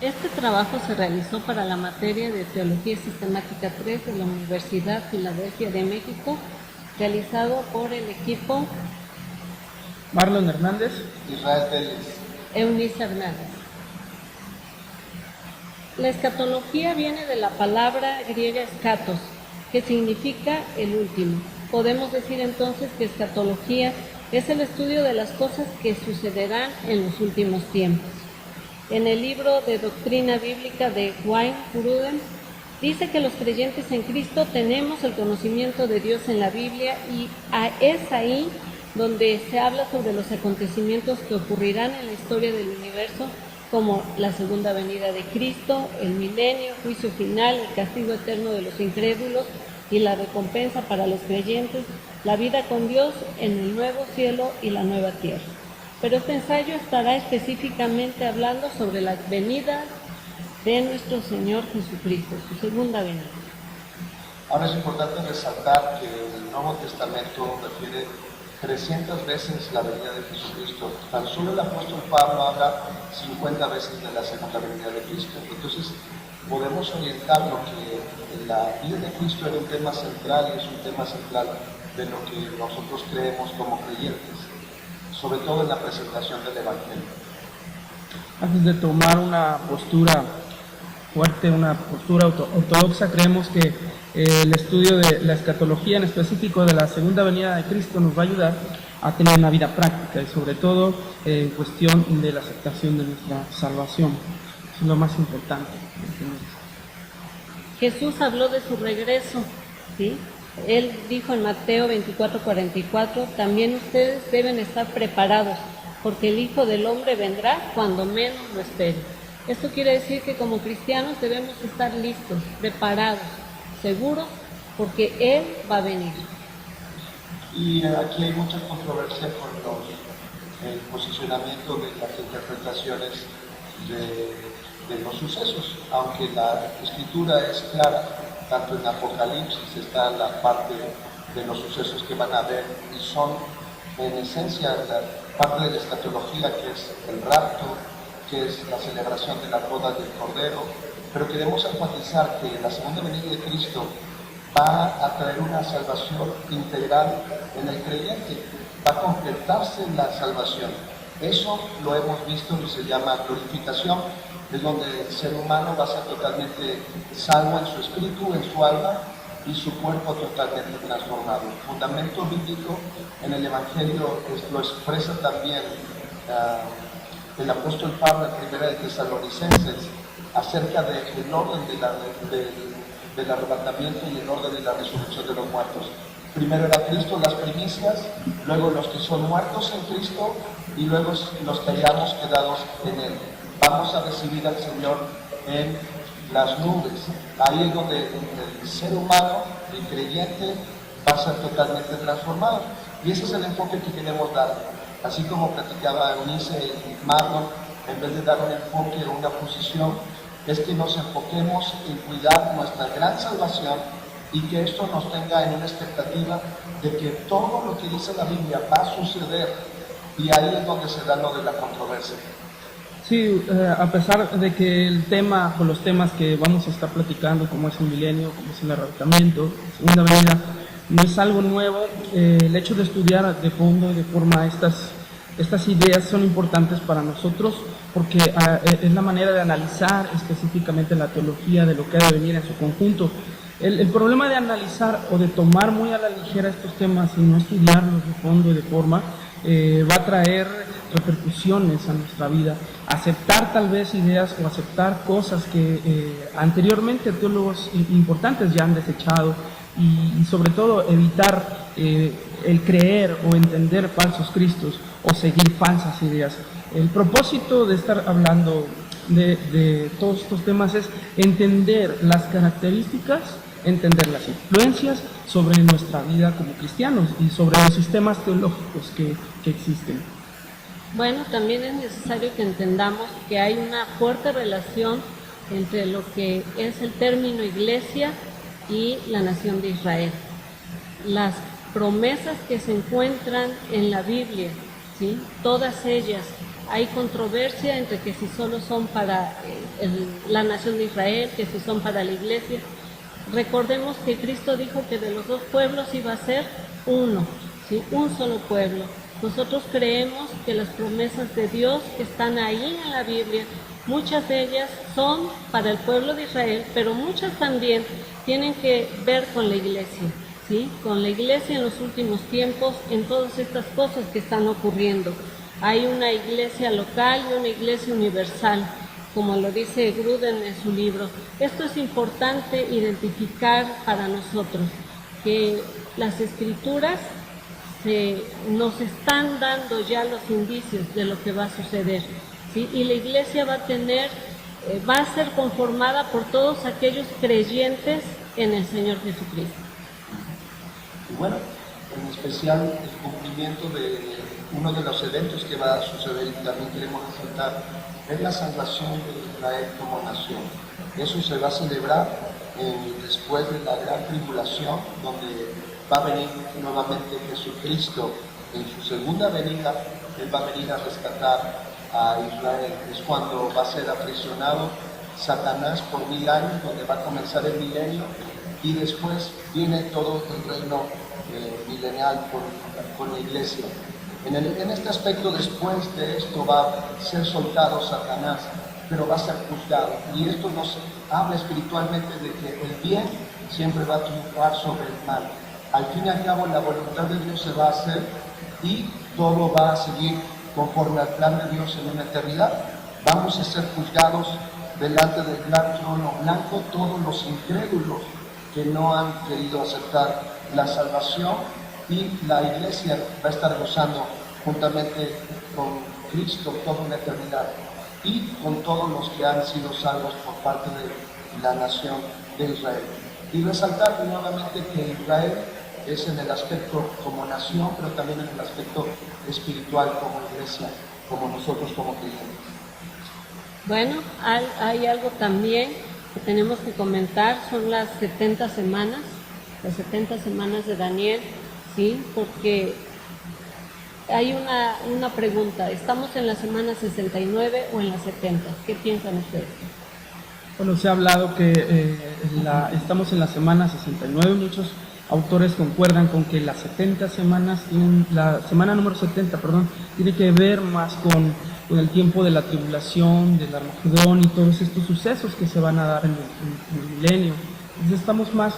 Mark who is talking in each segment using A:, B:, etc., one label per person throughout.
A: Este trabajo se realizó para la materia de Teología Sistemática 3 de la Universidad Filadelfia de México, realizado por el equipo
B: Marlon Hernández,
C: Israel Vélez,
A: Eunice Hernández. La escatología viene de la palabra griega escatos, que significa el último. Podemos decir entonces que escatología es el estudio de las cosas que sucederán en los últimos tiempos. En el libro de Doctrina Bíblica de Wayne Grudem, dice que los creyentes en Cristo tenemos el conocimiento de Dios en la Biblia y es ahí donde se habla sobre los acontecimientos que ocurrirán en la historia del universo, como la segunda venida de Cristo, el milenio, juicio final, el castigo eterno de los incrédulos y la recompensa para los creyentes, la vida con Dios en el nuevo cielo y la nueva tierra. Pero este ensayo estará específicamente hablando sobre la venida de nuestro Señor Jesucristo, su segunda venida.
C: Ahora es importante resaltar que el Nuevo Testamento refiere 300 veces la venida de Jesucristo. Tan solo el apóstol Pablo habla 50 veces de la segunda venida de Cristo. Entonces podemos orientar lo que la vida de Cristo era un tema central y es un tema central de lo que nosotros creemos como creyentes, sobre todo en la presentación del Evangelio.
B: antes de tomar una postura fuerte, una postura ortodoxa, creemos que el estudio de la escatología, en específico de la segunda venida de Cristo, nos va a ayudar a tener una vida práctica y sobre todo en cuestión de la aceptación de nuestra salvación. Eso es lo más importante.
A: Jesús habló de su regreso, ¿sí? Él dijo en Mateo 24:44, también ustedes deben estar preparados, porque el Hijo del Hombre vendrá cuando menos lo esperen. Esto quiere decir que como cristianos debemos estar listos, preparados, seguros, porque Él va a venir.
C: Y aquí hay mucha controversia con el posicionamiento de las interpretaciones de los sucesos, aunque la escritura es clara, tanto en Apocalipsis está la parte de los sucesos que van a haber y son en esencia la parte de la escatología, que es el rapto, que es la celebración de la boda del Cordero, pero queremos enfatizar que la segunda venida de Cristo va a traer una salvación integral en el creyente, va a completarse la salvación. Eso lo hemos visto y se llama glorificación, es donde el ser humano va a ser totalmente salvo en su espíritu, en su alma y su cuerpo totalmente transformado. El fundamento bíblico en el Evangelio lo expresa también el apóstol Pablo en Primera de Tesalonicenses acerca del orden del arrebatamiento y el orden de la resurrección de los muertos. Primero era Cristo, las primicias, luego los que son muertos en Cristo y luego los que hayamos quedado en Él. Vamos a recibir al Señor en las nubes. Ahí es donde el ser humano, el creyente, va a ser totalmente transformado. Y ese es el enfoque que queremos dar. Así como platicaba Eunice y Marlon, en vez de dar un enfoque o una posición, es que nos enfoquemos en cuidar nuestra gran salvación y que esto nos tenga en una expectativa de que todo lo que dice la Biblia va a suceder, y ahí es donde se da lo de la controversia.
B: Sí, a pesar de que el tema o los temas que vamos a estar platicando, como es el milenio, como es el arrebatamiento, segunda venida, no es algo nuevo, el hecho de estudiar de fondo y de forma estas ideas son importantes para nosotros porque es la manera de analizar específicamente la teología de lo que ha de venir en su conjunto. El problema de analizar o de tomar muy a la ligera estos temas y no estudiarlos de fondo y de forma va a traer repercusiones a nuestra vida. Aceptar tal vez ideas o aceptar cosas que anteriormente teólogos importantes ya han desechado y sobre todo evitar el creer o entender falsos cristos o seguir falsas ideas. El propósito de estar hablando de todos estos temas es entender las características, entender las influencias sobre nuestra vida como cristianos y sobre los sistemas teológicos que existen.
A: Bueno, también es necesario que entendamos que hay una fuerte relación entre lo que es el término iglesia y la nación de Israel. Las promesas que se encuentran en la Biblia, ¿sí? Todas ellas hay controversia entre que si solo son para la nación de Israel, que si son para la iglesia. Recordemos que Cristo dijo que de los dos pueblos iba a ser uno, ¿sí? Un solo pueblo. Nosotros creemos que las promesas de Dios que están ahí en la Biblia, muchas de ellas son para el pueblo de Israel, pero muchas también tienen que ver con la iglesia, ¿sí? Con la iglesia en los últimos tiempos, en todas estas cosas que están ocurriendo. Hay una iglesia local y una iglesia universal, como lo dice Gruden en su libro. Esto es importante identificar para nosotros, que las escrituras nos están dando ya los indicios de lo que va a suceder, ¿sí? Y la iglesia va a ser conformada por todos aquellos creyentes en el Señor Jesucristo.
C: Y bueno, en especial el cumplimiento de uno de los eventos que va a suceder, y también queremos resaltar, es la salvación de Israel como nación. Eso se va a celebrar después de la gran tribulación, donde va a venir nuevamente Jesucristo en su segunda venida. Él va a venir a rescatar a Israel. Es cuando va a ser aprisionado Satanás por 1000 años, donde va a comenzar el milenio, y después viene todo el reino milenial con la iglesia. En este aspecto, después de esto va a ser soltado Satanás, pero va a ser juzgado. Y esto nos habla espiritualmente de que el bien siempre va a triunfar sobre el mal. Al fin y al cabo, la voluntad de Dios se va a hacer y todo va a seguir conforme al plan de Dios en una eternidad. Vamos a ser juzgados delante del gran trono blanco, todos los incrédulos que no han querido aceptar la salvación, y la iglesia va a estar gozando juntamente con Cristo toda una eternidad, y con todos los que han sido salvos por parte de la nación de Israel. Y resaltar nuevamente que Israel es en el aspecto como nación, pero también en el aspecto espiritual como iglesia, como nosotros como creyentes.
A: Bueno, hay algo también que tenemos que comentar, son las 70 semanas de Daniel, ¿sí? Porque hay una pregunta, ¿estamos en la semana 69 o en la 70? ¿Qué piensan ustedes?
B: Bueno, se ha hablado que estamos en la semana 69, muchos autores concuerdan con que las 70 semanas, la semana número 70, tiene que ver más con el tiempo de la tribulación, del Armagedón y todos estos sucesos que se van a dar en el milenio. Entonces estamos más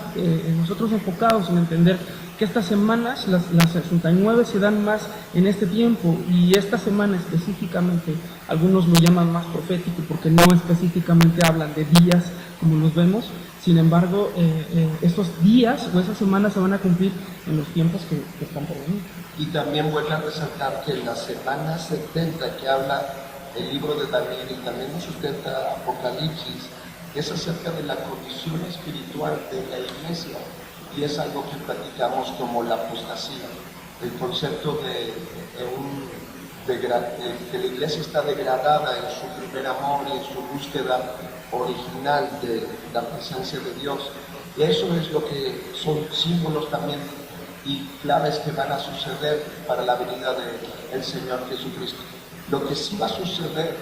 B: nosotros enfocados en entender que estas semanas, las 69, se dan más en este tiempo, y esta semana específicamente, algunos lo llaman más profético porque no específicamente hablan de días como los vemos. Sin embargo, estos días o esas semanas se van a cumplir en los tiempos que están por venir.
C: Y también vuelvo a resaltar que la semana 70 que habla el libro de Daniel, y también nos sustenta Apocalipsis, es acerca de la condición espiritual de la iglesia, y es algo que platicamos como la apostasía, el concepto de que la iglesia está degradada en su primer amor y en su búsqueda original de la presencia de Dios. Y eso es lo que son símbolos también y claves que van a suceder para la venida del Señor Jesucristo. Lo que sí va a suceder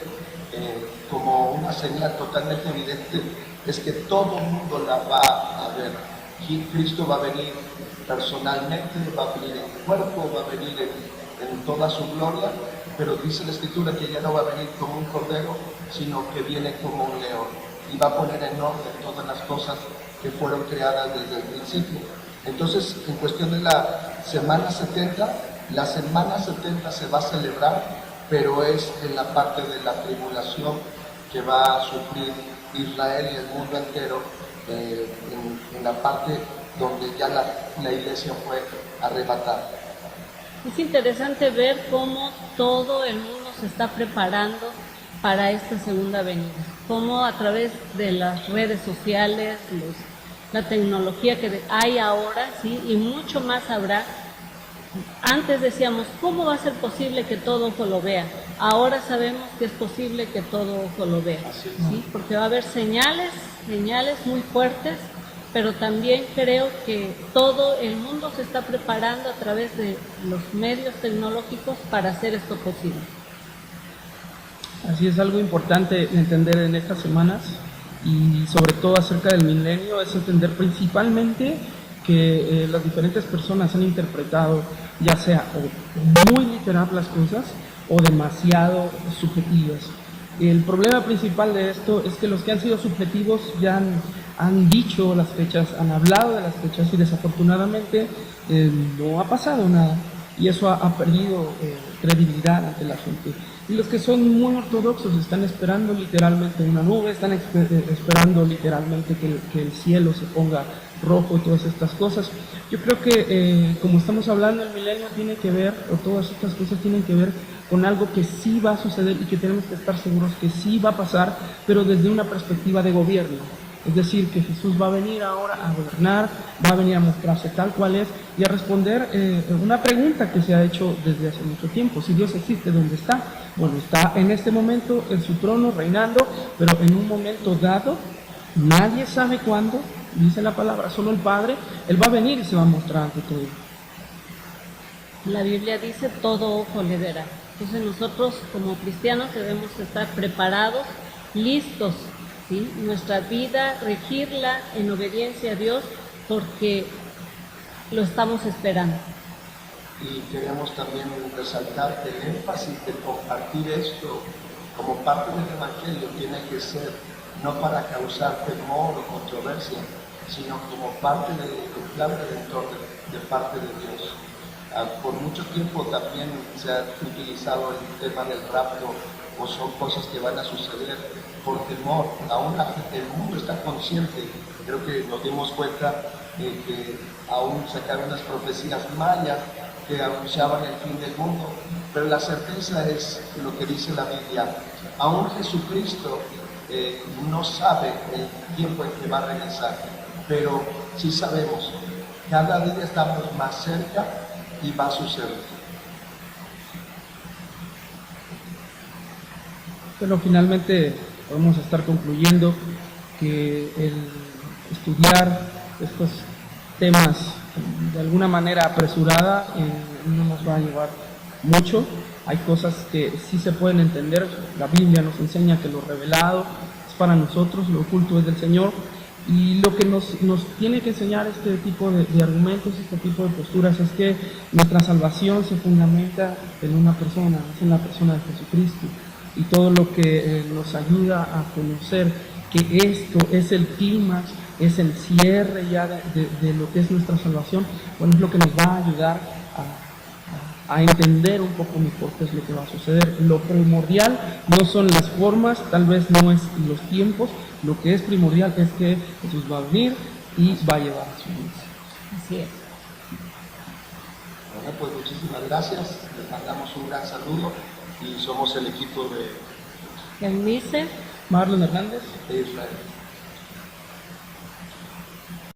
C: como una señal totalmente evidente es que todo el mundo la va a ver. Cristo va a venir personalmente, va a venir en cuerpo, va a venir en toda su gloria, pero dice la Escritura que ya no va a venir como un cordero, sino que viene como un león, y va a poner en orden todas las cosas que fueron creadas desde el principio. Entonces, en cuestión de la semana 70, la semana 70 se va a celebrar, pero es en la parte de la tribulación que va a sufrir Israel y el mundo entero, en la parte donde ya la iglesia fue arrebatada.
A: Es interesante ver cómo todo el mundo se está preparando para esta segunda venida, cómo a través de las redes sociales, la tecnología que hay ahora, ¿sí? Y mucho más habrá. Antes decíamos, ¿cómo va a ser posible que todo ojo lo vea? Ahora sabemos que es posible que todo ojo lo vea, ¿sí? Porque va a haber señales muy fuertes, pero también creo que todo el mundo se está preparando a través de los medios tecnológicos para hacer esto posible.
B: Así es, algo importante entender en estas semanas y sobre todo acerca del milenio es entender principalmente que las diferentes personas han interpretado ya sea o muy literal las cosas o demasiado subjetivas. El problema principal de esto es que los que han sido subjetivos ya han dicho las fechas, han hablado de las fechas y desafortunadamente no ha pasado nada y eso ha perdido credibilidad ante la gente. Y los que son muy ortodoxos están esperando literalmente una nube, están esperando literalmente que el cielo se ponga rojo y todas estas cosas. Yo creo que como estamos hablando, el milenio tiene que ver, o todas estas cosas tienen que ver con algo que sí va a suceder y que tenemos que estar seguros que sí va a pasar, pero desde una perspectiva de gobierno. Es decir, que Jesús va a venir ahora a gobernar, va a venir a mostrarse tal cual es y a responder una pregunta que se ha hecho desde hace mucho tiempo. Si Dios existe, ¿dónde está? Bueno, está en este momento en su trono reinando, pero en un momento dado, nadie sabe cuándo, dice la palabra, solo el Padre, Él va a venir y se va a mostrar ante todo.
A: La Biblia dice, todo ojo le verá. Entonces nosotros como cristianos debemos estar preparados, listos, ¿sí? Nuestra vida, regirla en obediencia a Dios porque lo estamos esperando.
C: Y queremos también resaltar que el énfasis de compartir esto como parte del Evangelio tiene que ser no para causar temor o controversia, sino como parte del plan redentor de parte de Dios. Por mucho tiempo también se ha utilizado el tema del rapto o son cosas que van a suceder por temor. Aún el mundo está consciente, creo que nos dimos cuenta que aún sacaron las profecías mayas que anunciaban el fin del mundo, pero la certeza es lo que dice la Biblia. Aún Jesucristo no sabe el tiempo en que va a regresar, pero sí sabemos, cada día estamos más cerca y va a suceder.
B: Pero finalmente podemos estar concluyendo que el estudiar estos temas de alguna manera apresurada no nos va a llevar mucho. Hay cosas que sí se pueden entender. La Biblia nos enseña que lo revelado es para nosotros, lo oculto es del Señor. Y lo que nos tiene que enseñar este tipo de argumentos, este tipo de posturas, es que nuestra salvación se fundamenta en una persona, es en la persona de Jesucristo. Y todo lo que nos ayuda a conocer que esto es el clímax, es el cierre ya de lo que es nuestra salvación, bueno, es lo que nos va a ayudar a entender un poco mejor qué es lo que va a suceder. Lo primordial no son las formas, tal vez no es los tiempos, lo que es primordial es que Jesús va a venir y va a llevar a su iglesia.
A: Así es.
C: Bueno, pues muchísimas gracias, les mandamos un gran saludo y somos el equipo de
A: Eunice,
B: Marlon Hernández.
C: Israel.